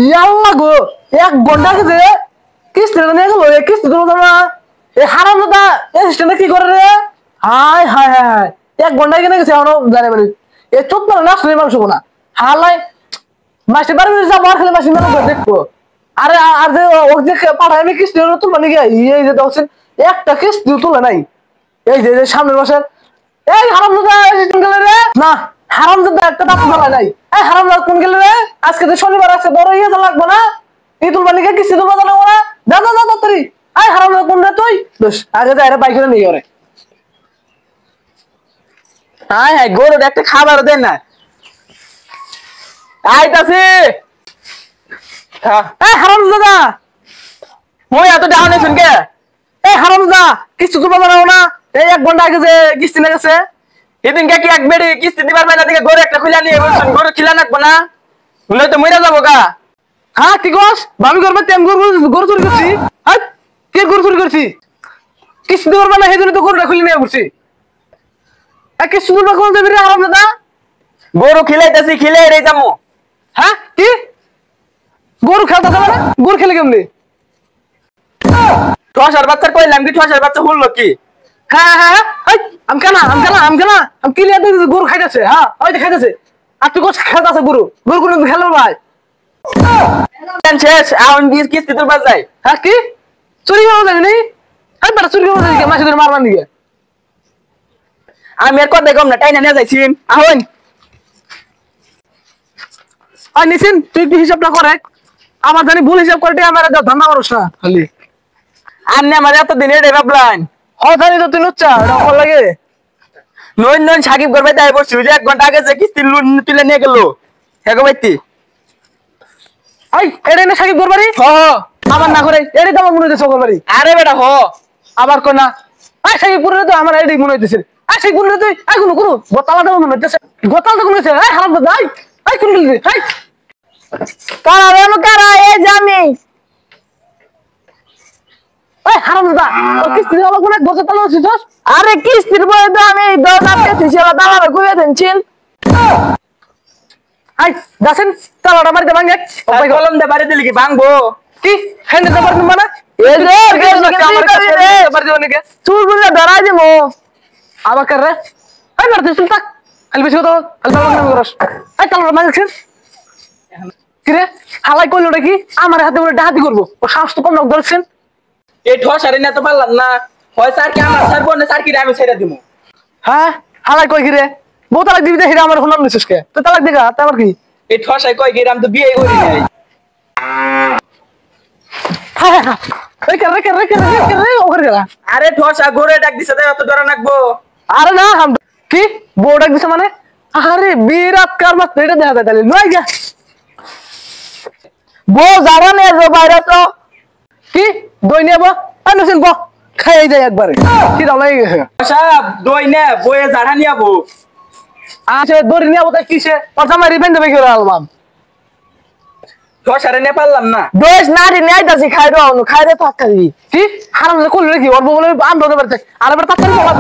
ইয়াল্লা গো 1 ঘন্টা গেছে কিস্তি নিয়ে গেল কিস্তি তো না এই হারাম দাদা এসিস্ট্যান্ট কি করে রে হাই হাই হাই 1 ঘন্টা কিনে গেছে এখনো জানে মানে এ চোখ না না শুনে মাংস কোনা হালাই মাসে বারে যা মার খেলে মাসে মেলা দেখবো আরে আর যে ও যে পাঠায় আমি কিস্তি তুল মানে কি এই যে দেখছেন একটা কিস্তি তুলে নাই এই যে সামনের মাসের এই হারাম দাদা এসিস্ট্যান্ট গেলে রে না হারাম দাদা একটা দাঁত মারা নাই এই হারাম দাদা কোন গেলে রে আজকে তো শনিবার আছে বড় ইয়ে লাগবে না এই তুল মানে কি কিস্তি তুলবা জানো না যা যা যা তাড়াতাড়ি এই হারাম দাদা কোন রে তুই দোষ আগে যা এর বাইক নিয়ে ওরে হাই হাই গরুর একটা খাবার দেন না আইতাছি এই হারাম দাদা মই এত ডাউন আছেন কে এই হারাম দাদা কিস্তি তুলবা জানো না এই 1 ঘন্টা আগে যে কিস্তি না গেছে এদিন কে কি এক বেড়ি কিস্তি দিবার পাই না দিকে গরু একটা খুলে নিয়ে বলছেন গরু খিলা নাকবো না বলে তো মইরা যাবো গা হ্যাঁ কি কস ভাবি করবে তেম গরু চুরি করছি হ্যাঁ কে গরু চুরি করছি কিস্তি দিবার না সেই জন্য তো গরুটা খুলে নিয়ে বলছি কিস্তি তুলবা কোন দেবি রে হারাম দাদা গরু খিলাইতেছি খিলাই রে যামু হ্যাঁ কি গরু খেলতে যাবে না গরু খেলে কেমনি ঠসার বাচ্চার কইলাম কি ঠসার বাচ্চা হলো কি হ্যাঁ হ্যাঁ হ্যাঁ আমি ক্লিয়ার দেখতেছি গরু খাইতেছে হ্যাঁ ওই যে খাইতেছে আর তুই কোচ খেলতেছে গরু গরু কোনো খেলবে ভাই শেষ এখন কিস্তি তুলবার যাই হ্যাঁ কি চুরি করা যাবি নি হ্যাঁ বেটা চুরি করা যাবি মাসে ধরে মারবার দিকে আমি আর কথা কম না টাইনা নিয়ে যাইছিন আহন আর নিছিন তুই একটু হিসাবটা করে আমার জানি ভুল হিসাব করে আমার ধান্দা মানুষ না খালি আর নে আমার এত দিন এটাই ভাবলাম জানি তো তুই নুচ্ছা এটা লাগে নইন নইন সাকিব করবে তাই বসছি 1 ঘন্টা আগে যে কিস্তি তুলে নিয়ে গেল হেগো বাইতি আই এটা না সাকিব করবারি হ আমার না করে এটাই তো আমার মনে হইতেছে করবারি আরে বেটা হ আবার কই না আই সাকিব করে তো আমার এটাই মনে হইতেছে আই সাকিব করে তুই আই কোন করু গোতালাটা মনে হইতেছে গোতালটা কোন হইছে আই হারাম দাই আই কোন গেলি আই কারা রে কারা এই জামি এই হারাম দাদা ও কিস্তি দেওয়া কোন গোতালা হইছিস আরে কিস্তির বই তো আমি দৌড়াতে ছিল দাঁড়াবে কইয়া দেনছিন আই দাসেন তালাটা মারিতে ভাঙে ওই কলম দে বাড়ি দিলি কি ভাঙবো কি হেন্ডে তো পারবি না এই রে আমার কাছে পার দিও নাকি চুল বুঝে ধরাই দেবো আবার কর রে আই মারতে চুল তাক খালি বেশি কথা খালি তালা করস আই তালাটা মারছেন কি রে হালাই কইলো নাকি আমার হাতে করে ডাহাতি করব ও সাহস তো কম লোক ধরছেন এই ঠসারে না তো পারলাম না হয় স্যার কি আমার স্যার বনে স্যার কি আমি ছেড়ে দিমু হ্যাঁ হালাই কই কি রে বউ তালাক দিবি দে হিরা আমার হুনাম নিছিস কে তুই তালাক দিগা তা আবার কি এই ঠসাই কই কি আমি তো বিয়ে করি নাই হ্যাঁ হ্যাঁ এই কর রে ও করে গেলা আরে ঠসা ঘুরে ডাক দিছে তাই অত ডরা নাকবো আরে না হাম কি বউ ডাক দিছে মানে আরে বিরাট কারমাত এটা দেখা যায় তাহলে নয় গা বউ জানা নে যে বাইরে তো কি দই নেবো আনছেন গো খাই যায় একবারে কি দাও লাগে গেছে ঠসা দই নে বয়ে জাড়া নিয়াবো আচ্ছা দড়ি নেবো তাই কিসে ওর জামাই রিবেন দেবে কি অ্যালবাম ঠসারে নে পারলাম না দোষ না রে নেইতাছি খাই রে থাকা দিবি কি হারাম করে কইল কি ওর বউ বলে আন্দোলন করতে আর এবার তাড়াতাড়ি বলা